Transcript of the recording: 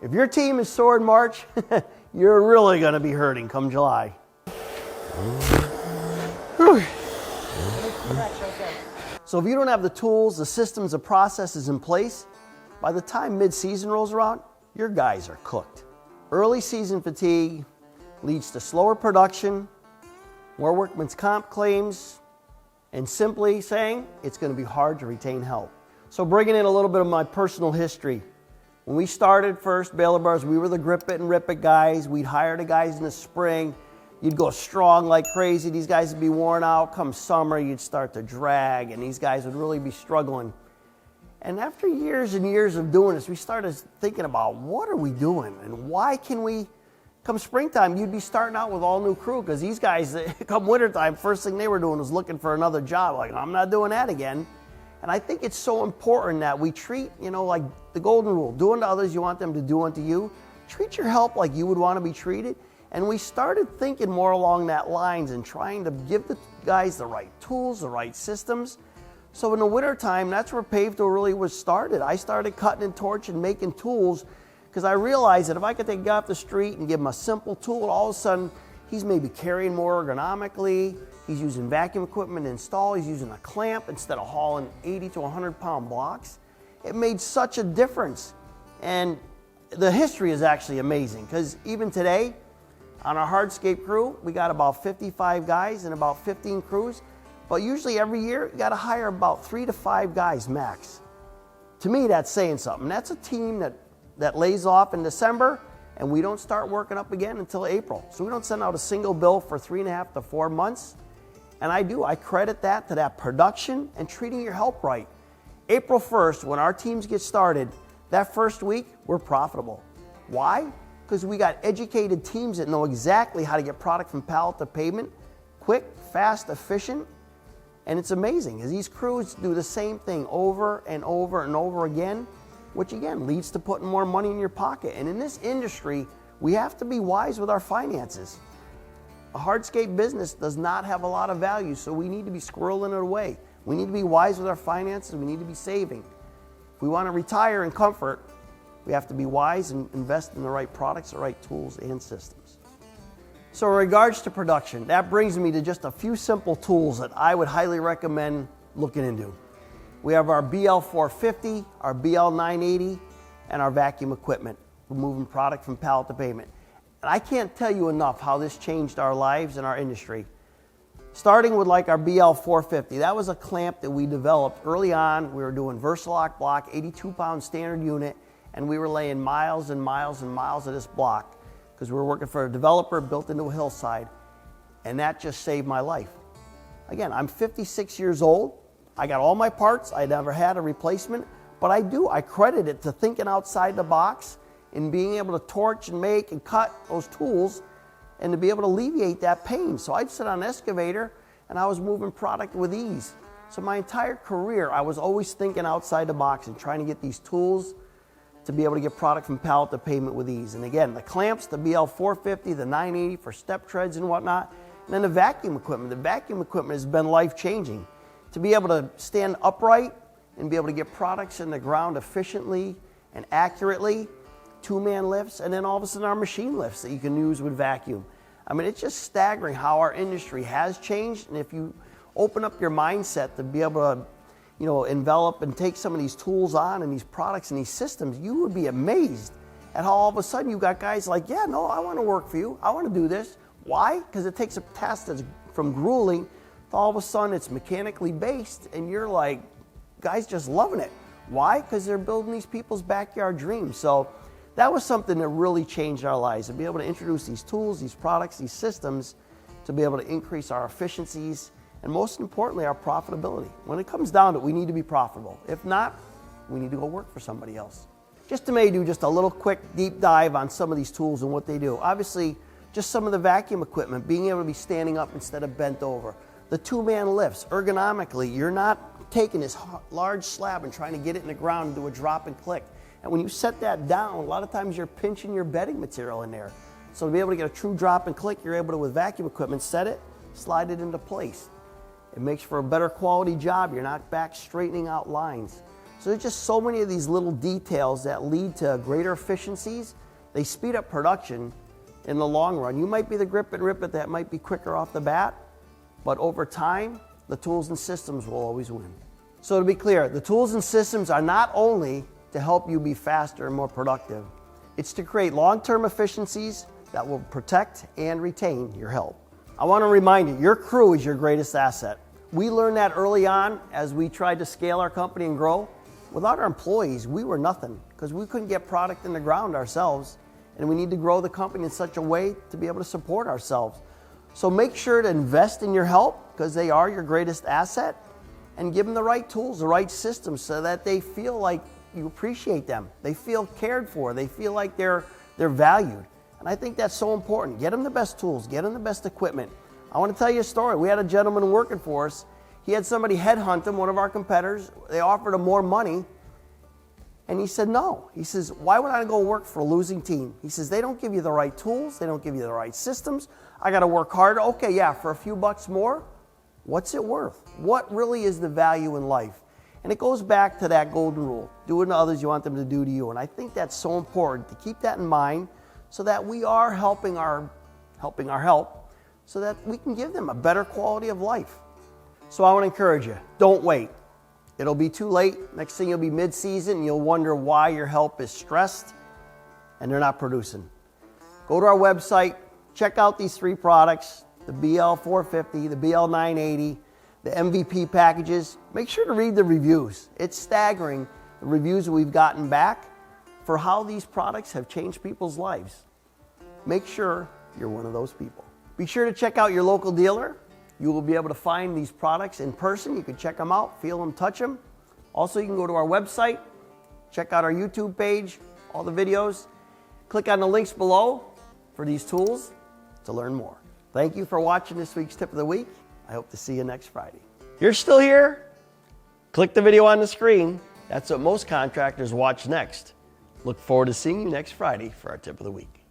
If your team is sore in March, you're really going to be hurting come July. So if you don't have the tools, the systems, the processes in place, by the time mid-season rolls around, your guys are cooked. Early season fatigue leads to slower production, more workman's comp claims, and simply saying it's going to be hard to retain help. So bringing in a little bit of my personal history. When we started first, Baler Bars, we were the grip it and rip it guys. We'd hire the guys in the spring. You'd go strong like crazy. These guys would be worn out. Come summer, you'd start to drag, and these guys would really be struggling. And after years and years of doing this, we started thinking about what are we doing and why can we, come springtime, you'd be starting out with all new crew because these guys, come wintertime, first thing they were doing was looking for another job. Like, I'm not doing that again. And I think it's so important that we treat, like the golden rule, do unto others you want them to do unto you. Treat your help like you would want to be treated. And we started thinking more along that lines and trying to give the guys the right tools, the right systems. So in the wintertime, that's where Pave Tool really was started. I started cutting and torching, making tools, because I realized that if I could take a guy off the street and give him a simple tool, all of a sudden, he's maybe carrying more ergonomically, he's using vacuum equipment to install, he's using a clamp instead of hauling 80 to 100 pound blocks. It made such a difference. And the history is actually amazing, because even today, on our hardscape crew, we got about 55 guys and about 15 crews. But usually every year, you got to hire about 3 to 5 guys max. To me, that's saying something. That's a team that lays off in December, and we don't start working up again until April. So we don't send out a single bill for 3.5 to 4 months. And I credit that to that production and treating your help right. April 1st, when our teams get started, that first week, we're profitable. Why? Because we got educated teams that know exactly how to get product from pallet to pavement, quick, fast, efficient. And it's amazing, because these crews do the same thing over and over and over again, which again leads to putting more money in your pocket. And in this industry, we have to be wise with our finances. A hardscape business does not have a lot of value, so we need to be squirreling it away. We need to be wise with our finances. We need to be saving. If we want to retire in comfort, we have to be wise and invest in the right products, the right tools and systems. So in regards to production, that brings me to just a few simple tools that I would highly recommend looking into. We have our BL 450, our BL 980, and our vacuum equipment for moving product from pallet to pavement. And I can't tell you enough how this changed our lives and our industry. Starting with like our BL 450, that was a clamp that we developed early on. We were doing Versalock block, 82 pound standard unit, and we were laying miles and miles and miles of this block, because we were working for a developer built into a hillside, and that just saved my life. Again, I'm 56 years old. I got all my parts. I never had a replacement, but I credit it to thinking outside the box and being able to torch and make and cut those tools and to be able to alleviate that pain. So I'd sit on an excavator and I was moving product with ease. So my entire career, I was always thinking outside the box and trying to get these tools to be able to get product from pallet to pavement with ease. And again, the clamps, the BL 450, the 980 for step treads and whatnot, and then the vacuum equipment. The vacuum equipment has been life-changing. To be able to stand upright and be able to get products in the ground efficiently and accurately, 2-man lifts, and then all of a sudden our machine lifts that you can use with vacuum. I mean, it's just staggering how our industry has changed, and if you open up your mindset to be able to envelop and take some of these tools on and these products and these systems, you would be amazed at how all of a sudden you got guys like, yeah, no, I want to work for you. I want to do this. Why? Because it takes a task that's from grueling to all of a sudden it's mechanically based, and you're like, guys just loving it. Why? Because they're building these people's backyard dreams. So that was something that really changed our lives, to be able to introduce these tools, these products, these systems, to be able to increase our efficiencies, and most importantly, our profitability. When it comes down to it, we need to be profitable. If not, we need to go work for somebody else. Just to maybe do just a little quick deep dive on some of these tools and what they do. Obviously, just some of the vacuum equipment, being able to be standing up instead of bent over. The 2-man lifts, ergonomically, you're not taking this large slab and trying to get it in the ground and do a drop and click. And when you set that down, a lot of times you're pinching your bedding material in there. So to be able to get a true drop and click, you're able to, with vacuum equipment, set it, slide it into place. It makes for a better quality job. You're not back straightening out lines. So there's just so many of these little details that lead to greater efficiencies. They speed up production in the long run. You might be the grip and rip it that might be quicker off the bat, but over time, the tools and systems will always win. So to be clear, the tools and systems are not only to help you be faster and more productive, it's to create long-term efficiencies that will protect and retain your help. I want to remind you, your crew is your greatest asset. We learned that early on as we tried to scale our company and grow. Without our employees, we were nothing because we couldn't get product in the ground ourselves, and we need to grow the company in such a way to be able to support ourselves. So make sure to invest in your help because they are your greatest asset, and give them the right tools, the right systems so that they feel like you appreciate them. They feel cared for. They feel like they're valued. And I think that's so important. Get them the best tools. Get them the best equipment. I want to tell you a story. We had a gentleman working for us. He had somebody headhunt him, one of our competitors. They offered him more money. And he said no. He says, why would I go work for a losing team? He says, they don't give you the right tools. They don't give you the right systems. I got to work harder. Okay, yeah, for a few bucks more, what's it worth? What really is the value in life? And it goes back to that golden rule. Do unto others you want them to do to you. And I think that's so important to keep that in mind so that we are helping our help so that we can give them a better quality of life. So I want to encourage you, don't wait. It'll be too late. Next thing you'll be mid-season and you'll wonder why your help is stressed and they're not producing. Go to our website, check out these 3 products, the BL450, the BL980, the MVP packages. Make sure to read the reviews. It's staggering the reviews that we've gotten back for how these products have changed people's lives. Make sure you're one of those people. Be sure to check out your local dealer. You will be able to find these products in person. You can check them out, feel them, touch them. Also, you can go to our website, check out our YouTube page, all the videos. Click on the links below for these tools to learn more. Thank you for watching this week's Tip of the Week. I hope to see you next Friday. You're still here? Click the video on the screen. That's what most contractors watch next. Look forward to seeing you next Friday for our Tip of the Week.